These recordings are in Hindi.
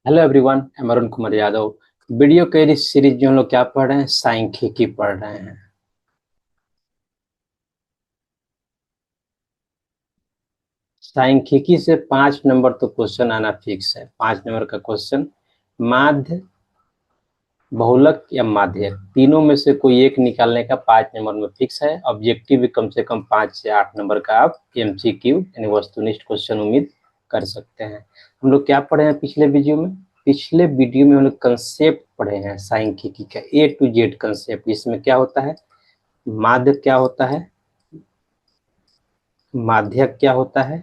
हेलो एवरीवन, मैं अरुण कुमार यादव। वीडियो के इस सीरीज में हम लोग क्या पढ़ रहे हैं? सांख्यिकी पढ़ रहे हैं। सांख्यिकी से 5 नंबर तो क्वेश्चन आना फिक्स है। 5 नंबर का क्वेश्चन, माध्य, बहुलक या माध्यक, तीनों में से कोई एक निकालने का 5 नंबर में फिक्स है। ऑब्जेक्टिव भी कम से कम 5 से 8 नंबर का आप एमसीक्यू यानी वस्तुनिष्ठ क्वेश्चन उम्मीद कर सकते हैं। हम लोग क्या पढ़े हैं पिछले वीडियो में? पिछले वीडियो में हम लोग कंसेप्ट पढ़े हैं सांख्यिकी का, A to Z कंसेप्ट। इसमें क्या होता है, माध्य क्या होता है, माध्यक क्या होता है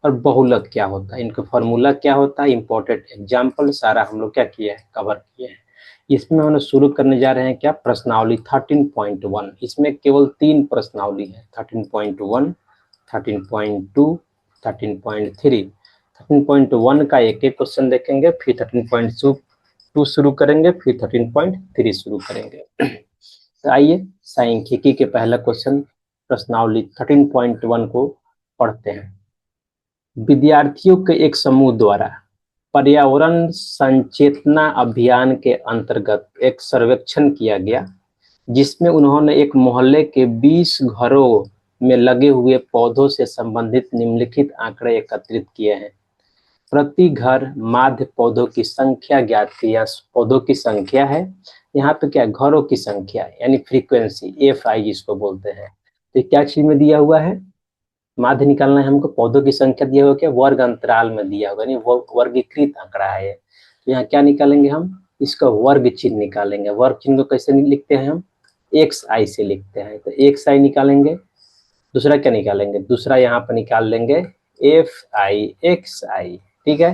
और बहुलक क्या होता है, इनका फॉर्मूला क्या होता है, इंपॉर्टेंट एग्जाम्पल सारा हम लोग क्या किया है, कवर किए हैं। इसमें हम लोग शुरू करने जा रहे हैं क्या, प्रश्नावली 13.1। इसमें केवल 3 प्रश्नावली है, 13.1, 13.2, 13.3। 13.1 का एक एक क्वेश्चन देखेंगे, फिर 13.2 शुरू करेंगे, फिर 13.3 शुरू करेंगे। तो आइए सांख्यिकी के पहला क्वेश्चन प्रश्नावली 13.1 को पढ़ते हैं। विद्यार्थियों के एक समूह द्वारा पर्यावरण संचेतना अभियान के अंतर्गत एक सर्वेक्षण किया गया, जिसमें उन्होंने एक मोहल्ले के 20 घरों में लगे हुए पौधों से संबंधित निम्नलिखित आंकड़े एकत्रित किए हैं। प्रति घर माध्य पौधों की संख्या ज्ञात की, या पौधों की संख्या है, यहाँ पे क्या, घरों की संख्या यानी फ्रीक्वेंसी, FI जिसको बोलते हैं। तो क्या चीज में दिया हुआ है, माध्य निकालना है हमको, पौधों की संख्या दिया हुआ, क्या वर्ग अंतराल में दिया होगा, यानी वर्गीकृत आंकड़ा है ये। तो यहाँ क्या निकालेंगे हम, इसका वर्ग चिन्ह निकालेंगे। वर्ग चिन्ह को कैसे लिखते हैं हम, XI से लिखते हैं। तो XI निकालेंगे। दूसरा क्या निकालेंगे, दूसरा यहाँ पर निकाल लेंगे FI XI, ठीक है।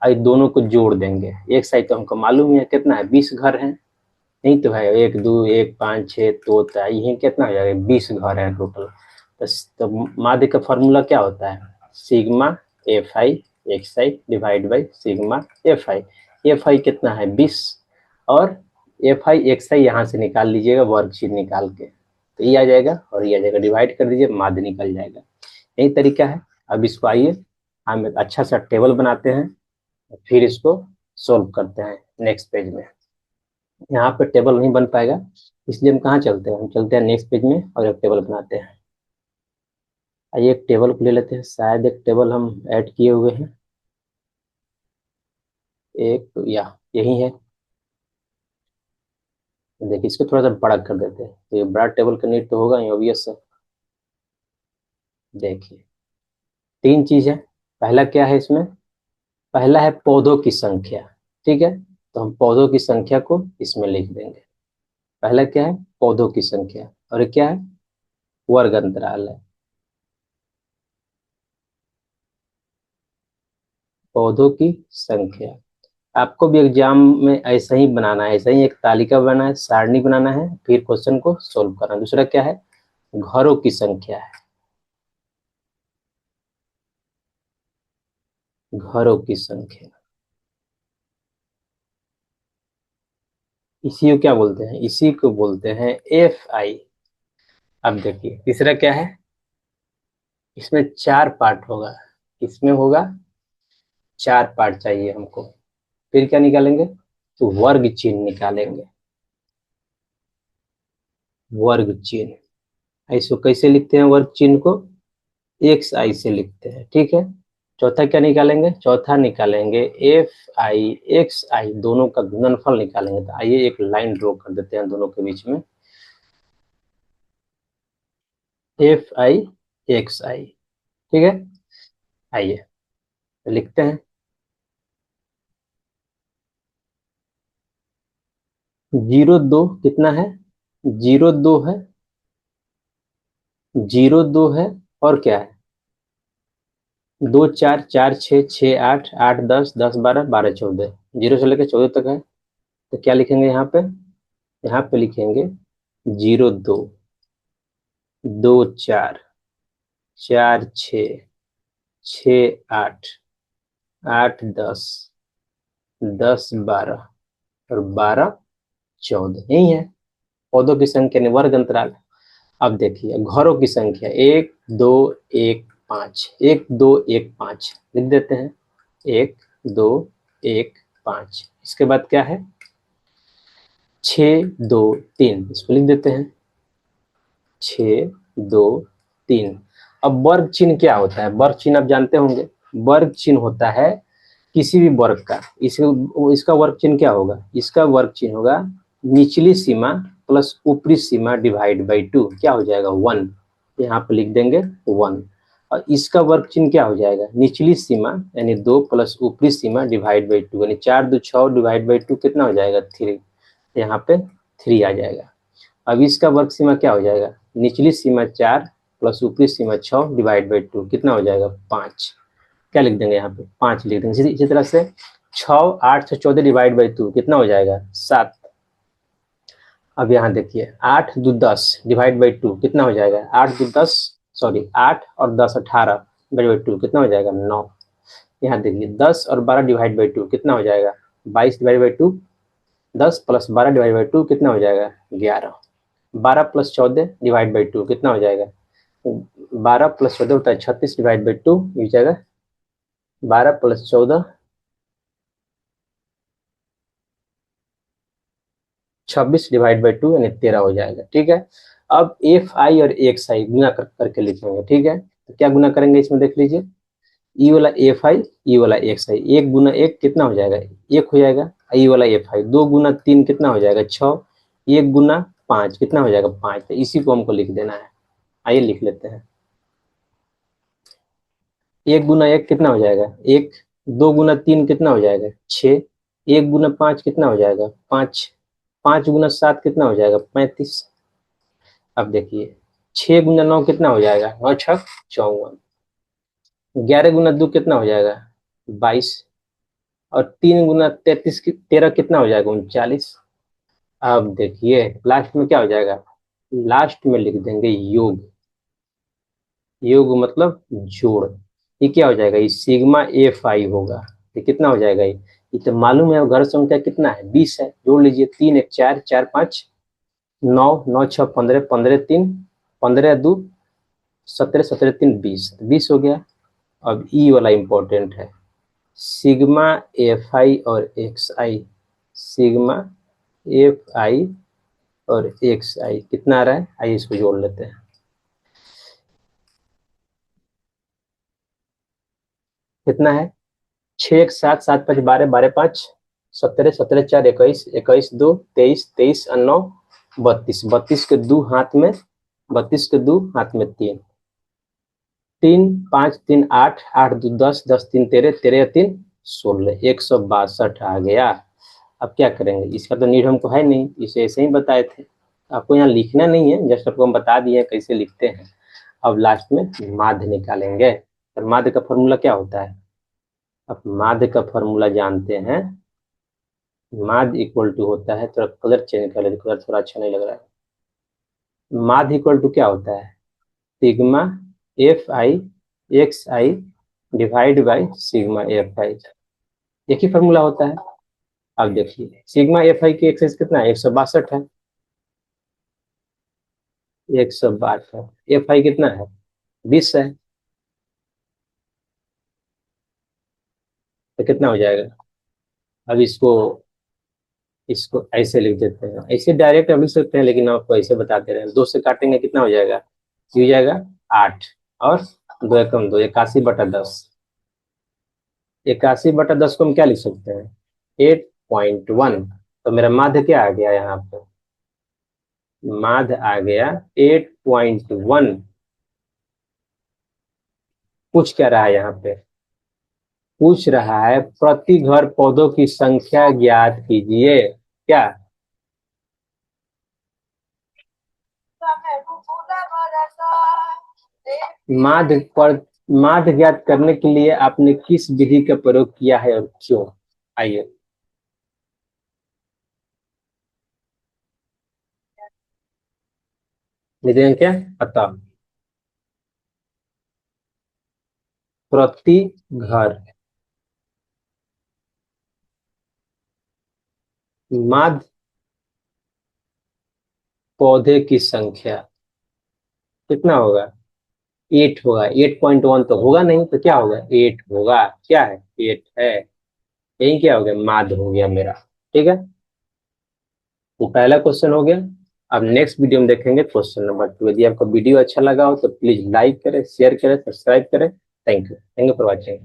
और दोनों को जोड़ देंगे। XI तो हमको मालूम है कितना है, 20 घर है, नहीं तो है 1 2 1 5 6, तो यही कितना हो जाएगा, 20 घर है टोटल। तो माध्य का फॉर्मूला क्या होता है, sigma FI XI divide by sigma FI। FI कितना है, 20, और FI XI यहाँ से निकाल लीजिएगा वर्ग चिन्ह निकाल के, तो ये आ जाएगा और ये आ जाएगा, डिवाइड कर दीजिए, माध्य निकल जाएगा। यही तरीका है। अब इसको आइए हम एक अच्छा सा टेबल बनाते हैं, फिर इसको सोल्व करते हैं नेक्स्ट पेज में। यहाँ पे टेबल नहीं बन पाएगा, इसलिए हम कहाँ चलते हैं, हम चलते हैं नेक्स्ट पेज में और एक टेबल बनाते हैं। आइए एक टेबल को ले लेते हैं, शायद एक टेबल हम ऐड किए हुए हैं, एक या यही है। देखिए इसको थोड़ा सा बड़ा कर देते हैं, तो ये बड़ा टेबल का नीड तो होगा ही ऑब्वियस है। देखिए 3 चीज है। पहला क्या है इसमें, पहला है पौधों की संख्या, ठीक है। तो हम पौधों की संख्या को इसमें लिख देंगे। पहला क्या है, पौधों की संख्या, और ये क्या है, वर्ग अंतराल है। पौधों की संख्या आपको भी एग्जाम में ऐसा ही बनाना है, ऐसा ही एक तालिका बनाना है, सारणी बनाना है, फिर क्वेश्चन को सोल्व करना है। दूसरा क्या है, घरों की संख्या है, घरों की संख्या, इसी को क्या बोलते हैं, इसी को बोलते हैं FI। अब देखिए तीसरा क्या है, इसमें 4 पार्ट होगा, इसमें होगा 4 पार्ट चाहिए हमको। फिर क्या निकालेंगे, तो वर्ग चिन्ह निकालेंगे, वर्ग चिन्ह। इसको कैसे लिखते हैं, वर्ग चिन्ह को XI से लिखते हैं, ठीक है। चौथा क्या निकालेंगे, चौथा निकालेंगे FI XI, दोनों का गुणनफल निकालेंगे। तो आइए एक लाइन ड्रॉ कर देते हैं दोनों के बीच में, FI XI, ठीक है। आइए तो लिखते हैं, 02 कितना है, 02 है, 02 है, और क्या है, 2 4 4 6 6 8 8 10 10 12 12 14, 0 से लेकर 14 तक है। तो क्या लिखेंगे यहाँ पे, यहाँ पे लिखेंगे 02 2 4 4 6 6 8 8 10 10 12 और 12 14, यही है पौधों की संख्या ने वर्ग अंतराल। अब देखिए घरों की संख्या 1 2 1 5, 1 2 1 5 लिख देते हैं, 1 2 1 5। इसके बाद क्या है 6 2 3, इसको लिख देते हैं 6 2 3। अब वर्ग चिन्ह क्या होता है, वर्ग चिन्ह आप जानते होंगे, वर्ग चिन्ह होता है किसी भी वर्ग का, इसका वर्ग चिन्ह क्या होगा, इसका वर्ग चिन्ह होगा निचली सीमा प्लस ऊपरी सीमा डिवाइड बाई 2, क्या हो जाएगा 1, यहाँ पे लिख देंगे 1। और इसका वर्ग चिन्ह क्या हो जाएगा, निचली सीमा यानी 2 प्लस ऊपरी सीमा डिवाइड बाई 2, यानी 4 2 6 डिवाइड बाई 2 कितना हो जाएगा 3, यहाँ पे 3 आ जाएगा। अब इसका वर्ग सीमा क्या हो जाएगा, निचली सीमा 4 प्लस ऊपरी सीमा 6 डिवाइड बाई 2 कितना हो जाएगा 5, क्या लिख देंगे यहाँ पे 5 लिख देंगे। इसी तरह से 6 8 से 14 डिवाइड बाई 2 कितना हो जाएगा 7। अब यहाँ देखिए 8 2 10 डिवाइड बाई 2 कितना हो जाएगा 8 2 10 सॉरी 8 और 10 18 डिवाइड बाई 2 कितना हो जाएगा 9। यहाँ देखिए 10 और 12 डिवाइड बाई 2 कितना हो जाएगा 22 divide by 2, 10 plus 12 divide by 2 कितना हो जाएगा 11, 12 प्लस 14 डिवाइड बाई 2 कितना हो जाएगा 12 प्लस 14 होता है 36 डिवाइड बाई 2, ये जाएगा 12 प्लस 14 26 डिवाइड बाई 2 यानी 13 हो जाएगा। ठीक है, अब एफ आई और एक्स आई गुना करके लिखेंगे। ठीक है, तो क्या गुना करेंगे इसमें देख लीजिए, ई वाला एफ आई ई वाला एक्स आई, एक गुना एक कितना हो जाएगा एक हो जाएगा, ई वाला एफ आई 2 गुना 3 कितना हो जाएगा 6, एक गुना 5 कितना हो जाएगा 5, तो इसी को हमको लिख देना है। आइए लिख लेते हैं, एक गुना एक कितना हो जाएगा एक, 2 गुना 3 कितना हो जाएगा 6, एक गुना 5 कितना हो जाएगा 5, 5 गुना 7 कितना हो जाएगा 35। अब देखिए 6 गुना 9 कितना हो जाएगा 9 छक 54, 11 गुना 2 कितना हो जाएगा 22, और 3 गुना 33 13 कितना हो जाएगा 39। अब देखिए लास्ट में क्या हो जाएगा, लास्ट में लिख देंगे योग, योग मतलब जोड़, ये क्या हो जाएगा ये सिग्मा एफ आई होगा, ये कितना हो जाएगा ये तो मालूम है, घर संख्या कितना है 20 है, जोड़ लीजिए 3 1 4 4 5 9 9 6 15 15 3 15 2 17 17 3 20, 20 हो गया। अब ई वाला इंपॉर्टेंट है, सिग्मा एफ आई और x I, sigma F I और एक्स आई कितना आ रहा है, आइए इसको जोड़ लेते हैं। कितना है 6 1 7 7 5 12 12 5 17 17 4 21 21 2 23 23 और 9 32, 32 के 2 हाथ में, 32 के 2 हाथ में 3 3 5 3 8 8 2 10 10 3 13 13 3 16 162 आ गया। अब क्या करेंगे, इसका तो नीड हमको है नहीं, इसे ऐसे ही बताए थे, आपको यहाँ लिखना नहीं है, जस्ट आपको हम बता दिए कैसे लिखते हैं। अब लास्ट में माध्य निकालेंगे, और माध्य का फॉर्मूला क्या होता है, अब माध्य का फॉर्मूला जानते हैं, माध्य इक्वल टू होता है, थोड़ा कलर चेंज कर लेते, कलर थोड़ा अच्छा नहीं लग रहा है। माध्य इक्वल टू क्या होता है, sigma F I x I divide by sigma F I, एक ही फॉर्मूला होता है। अब देखिए सिग्मा एफ आई की एक्सेस कितना है 162 है, 162 है, एफ आई कितना है 20 है, तो कितना हो जाएगा। अब इसको इसको ऐसे लिख देते हैं, ऐसे डायरेक्ट हम लिख सकते हैं, लेकिन आपको ऐसे बताते रहे, 2 से काटेंगे कितना हो जाएगा, ये हो जाएगा 8, और 2 एकम 2 81/10, 81/10 को हम क्या लिख सकते हैं 8.1, तो मेरा माध्य क्या आ गया यहाँ पे, माध्य आ गया 8.1। पूछ क्या रहा है यहाँ पे, पूछ रहा है प्रति घर पौधों की संख्या ज्ञात कीजिए, क्या माध्य पर, माध्य ज्ञात करने के लिए आपने किस विधि का प्रयोग किया है और क्यों, आइए निदेन क्या पता, प्रति घर माध्य पौधे की संख्या कितना होगा 8 होगा, 8.1 तो होगा नहीं, तो क्या होगा 8 होगा, क्या है 8 है। यही क्या हो गया, माद हो गया मेरा। ठीक है, वो पहला क्वेश्चन हो गया। अब नेक्स्ट वीडियो में देखेंगे क्वेश्चन नंबर 2। यदि आपको वीडियो अच्छा लगा हो तो प्लीज लाइक करें, शेयर करें, सब्सक्राइब करें। Thank you for watching.